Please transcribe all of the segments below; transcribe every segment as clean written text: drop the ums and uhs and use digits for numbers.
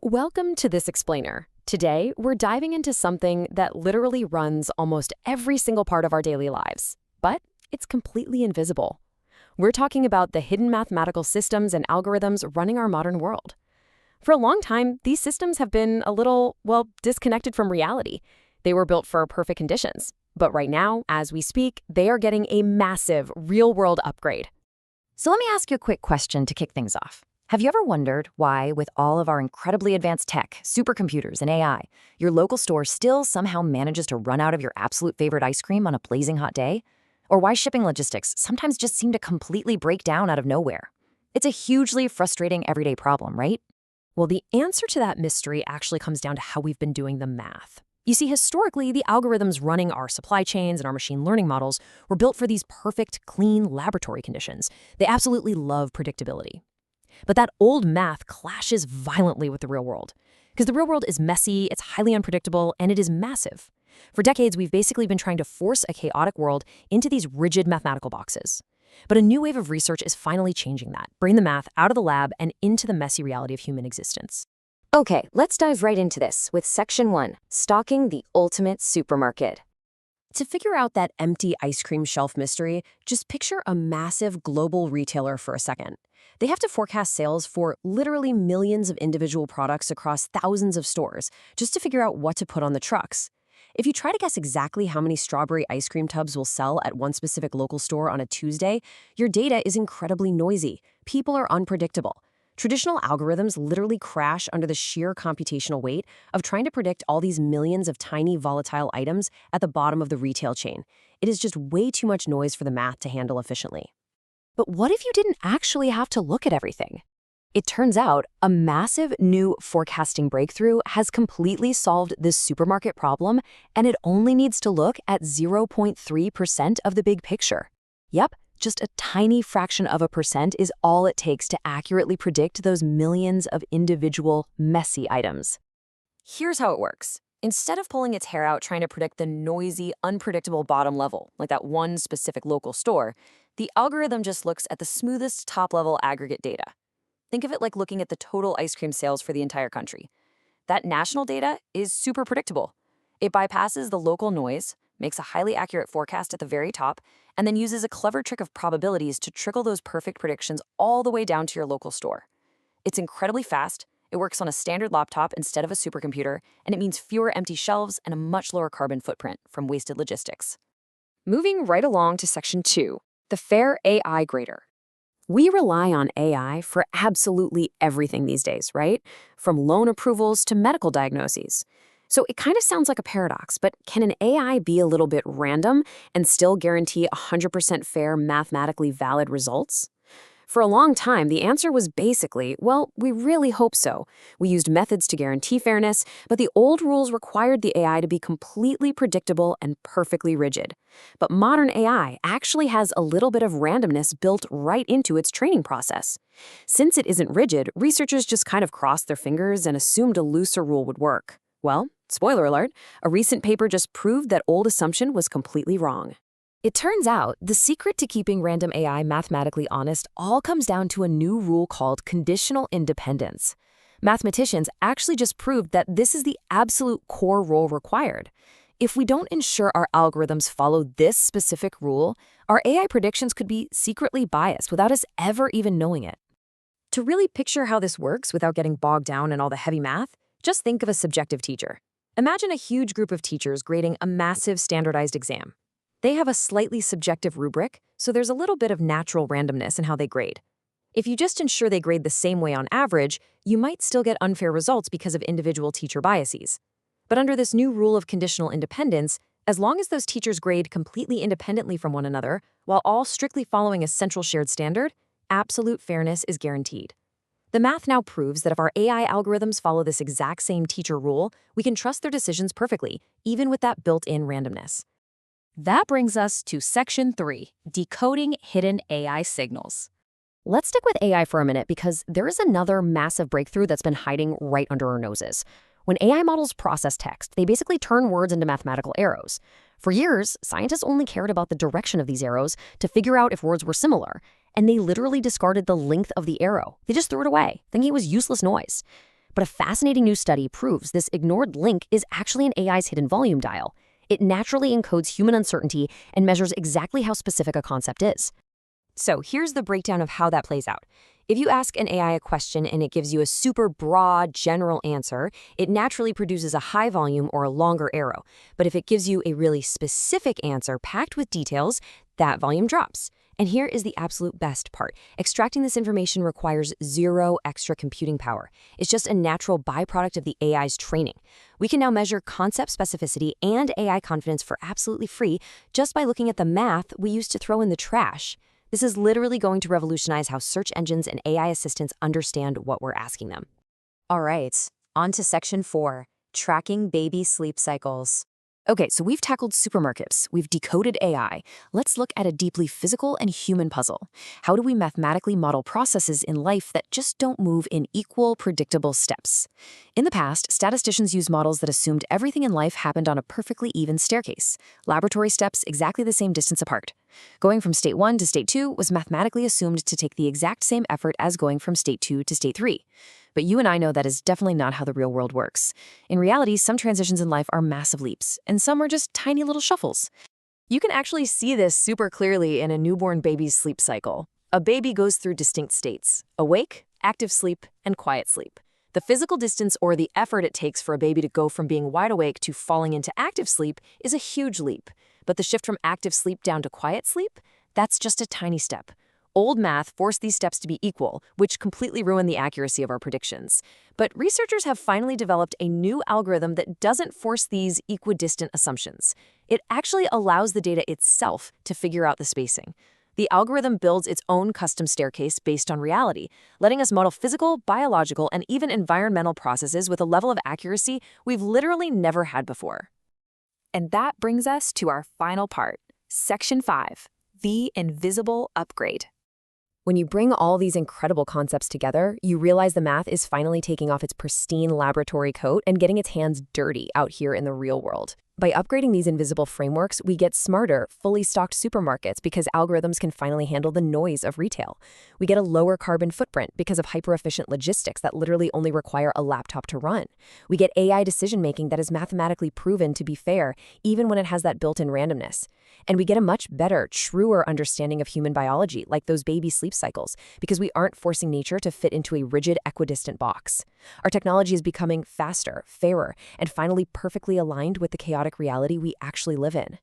Welcome to This Explainer. Today, we're diving into something that literally runs almost every single part of our daily lives, but it's completely invisible. We're talking about the hidden mathematical systems and algorithms running our modern world. For a long time, these systems have been a little, disconnected from reality. They were built for perfect conditions. But right now, as we speak, they are getting a massive real-world upgrade. So let me ask you a quick question to kick things off. Have you ever wondered why, with all of our incredibly advanced tech, supercomputers, and AI, your local store still somehow manages to run out of your absolute favorite ice cream on a blazing hot day? Or why shipping logistics sometimes just seem to completely break down out of nowhere? It's a hugely frustrating everyday problem, right? Well, the answer to that mystery actually comes down to how we've been doing the math. You see, historically, the algorithms running our supply chains and our machine learning models were built for these perfect, clean laboratory conditions. They absolutely love predictability. But that old math clashes violently with the real world. Because the real world is messy, it's highly unpredictable, and it is massive. For decades, we've basically been trying to force a chaotic world into these rigid mathematical boxes. But a new wave of research is finally changing that, bringing the math out of the lab and into the messy reality of human existence. Okay, let's dive right into this with Section 1, Stocking the Ultimate Supermarket. To figure out that empty ice cream shelf mystery, just picture a massive global retailer for a second. They have to forecast sales for literally millions of individual products across thousands of stores just to figure out what to put on the trucks. If you try to guess exactly how many strawberry ice cream tubs will sell at one specific local store on a Tuesday, your data is incredibly noisy. People are unpredictable. Traditional algorithms literally crash under the sheer computational weight of trying to predict all these millions of tiny volatile items at the bottom of the retail chain. It is just way too much noise for the math to handle efficiently. But what if you didn't actually have to look at everything? It turns out a massive new forecasting breakthrough has completely solved this supermarket problem, and it only needs to look at 0.3% of the big picture. Yep, just a tiny fraction of a percent is all it takes to accurately predict those millions of individual, messy items. Here's how it works. Instead of pulling its hair out trying to predict the noisy, unpredictable bottom level, like that one specific local store, the algorithm just looks at the smoothest top-level aggregate data. Think of it like looking at the total ice cream sales for the entire country. That national data is super predictable. It bypasses the local noise, makes a highly accurate forecast at the very top, and then uses a clever trick of probabilities to trickle those perfect predictions all the way down to your local store. It's incredibly fast, it works on a standard laptop instead of a supercomputer, and it means fewer empty shelves and a much lower carbon footprint from wasted logistics. Moving right along to Section 2, the Fair AI Grader. We rely on AI for absolutely everything these days, right? From loan approvals to medical diagnoses. So it kind of sounds like a paradox, but can an AI be a little bit random and still guarantee 100% fair, mathematically valid results? For a long time, the answer was basically, well, we really hope so. We used methods to guarantee fairness, but the old rules required the AI to be completely predictable and perfectly rigid. But modern AI actually has a little bit of randomness built right into its training process. Since it isn't rigid, researchers just kind of crossed their fingers and assumed a looser rule would work. Well, spoiler alert, a recent paper just proved that old assumption was completely wrong. It turns out the secret to keeping random AI mathematically honest all comes down to a new rule called conditional independence. Mathematicians actually just proved that this is the absolute core rule required. If we don't ensure our algorithms follow this specific rule, our AI predictions could be secretly biased without us ever even knowing it. To really picture how this works without getting bogged down in all the heavy math, just think of a subjective teacher. Imagine a huge group of teachers grading a massive standardized exam. They have a slightly subjective rubric, so there's a little bit of natural randomness in how they grade. If you just ensure they grade the same way on average, you might still get unfair results because of individual teacher biases. But under this new rule of conditional independence, as long as those teachers grade completely independently from one another, while all strictly following a central shared standard, absolute fairness is guaranteed. The math now proves that if our AI algorithms follow this exact same teacher rule, we can trust their decisions perfectly, even with that built-in randomness. That brings us to Section 3, Decoding Hidden AI Signals. Let's stick with AI for a minute because there is another massive breakthrough that's been hiding right under our noses. When AI models process text, they basically turn words into mathematical arrows. For years, scientists only cared about the direction of these arrows to figure out if words were similar, and they literally discarded the length of the arrow. They just threw it away, thinking it was useless noise. But a fascinating new study proves this ignored link is actually an AI's hidden volume dial. It naturally encodes human uncertainty and measures exactly how specific a concept is. So here's the breakdown of how that plays out. If you ask an AI a question and it gives you a super broad, general answer, it naturally produces a high volume or a longer arrow. But if it gives you a really specific answer packed with details, that volume drops. And here is the absolute best part. Extracting this information requires zero extra computing power. It's just a natural byproduct of the AI's training. We can now measure concept specificity and AI confidence for absolutely free just by looking at the math we used to throw in the trash. This is literally going to revolutionize how search engines and AI assistants understand what we're asking them. All right, on to section 4, tracking baby sleep cycles. Okay, so we've tackled supermarkets, we've decoded AI. Let's look at a deeply physical and human puzzle. How do we mathematically model processes in life that just don't move in equal, predictable steps? In the past, statisticians used models that assumed everything in life happened on a perfectly even staircase, laboratory steps exactly the same distance apart. Going from state 1 to state 2 was mathematically assumed to take the exact same effort as going from state 2 to state 3. But you and I know that is definitely not how the real world works. In reality, some transitions in life are massive leaps, and some are just tiny little shuffles. You can actually see this super clearly in a newborn baby's sleep cycle. A baby goes through distinct states: awake, active sleep, and quiet sleep. The physical distance or the effort it takes for a baby to go from being wide awake to falling into active sleep is a huge leap. But the shift from active sleep down to quiet sleep, that's just a tiny step. Old math forced these steps to be equal, which completely ruined the accuracy of our predictions. But researchers have finally developed a new algorithm that doesn't force these equidistant assumptions. It actually allows the data itself to figure out the spacing. The algorithm builds its own custom staircase based on reality, letting us model physical, biological, and even environmental processes with a level of accuracy we've literally never had before. And that brings us to our final part, Section 5, the invisible upgrade. When you bring all these incredible concepts together, you realize the math is finally taking off its pristine laboratory coat and getting its hands dirty out here in the real world. By upgrading these invisible frameworks, we get smarter, fully stocked supermarkets because algorithms can finally handle the noise of retail. We get a lower carbon footprint because of hyper-efficient logistics that literally only require a laptop to run. We get AI decision-making that is mathematically proven to be fair, even when it has that built-in randomness. And we get a much better, truer understanding of human biology, like those baby sleep cycles, because we aren't forcing nature to fit into a rigid, equidistant box. Our technology is becoming faster, fairer, and finally perfectly aligned with the chaotic reality we actually live in.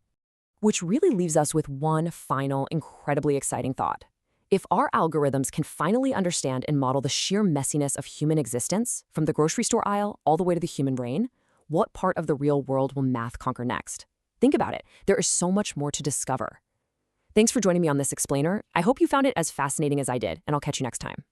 Which really leaves us with one final, incredibly exciting thought. If our algorithms can finally understand and model the sheer messiness of human existence, from the grocery store aisle all the way to the human brain, what part of the real world will math conquer next? Think about it. There is so much more to discover. Thanks for joining me on this explainer. I hope you found it as fascinating as I did, and I'll catch you next time.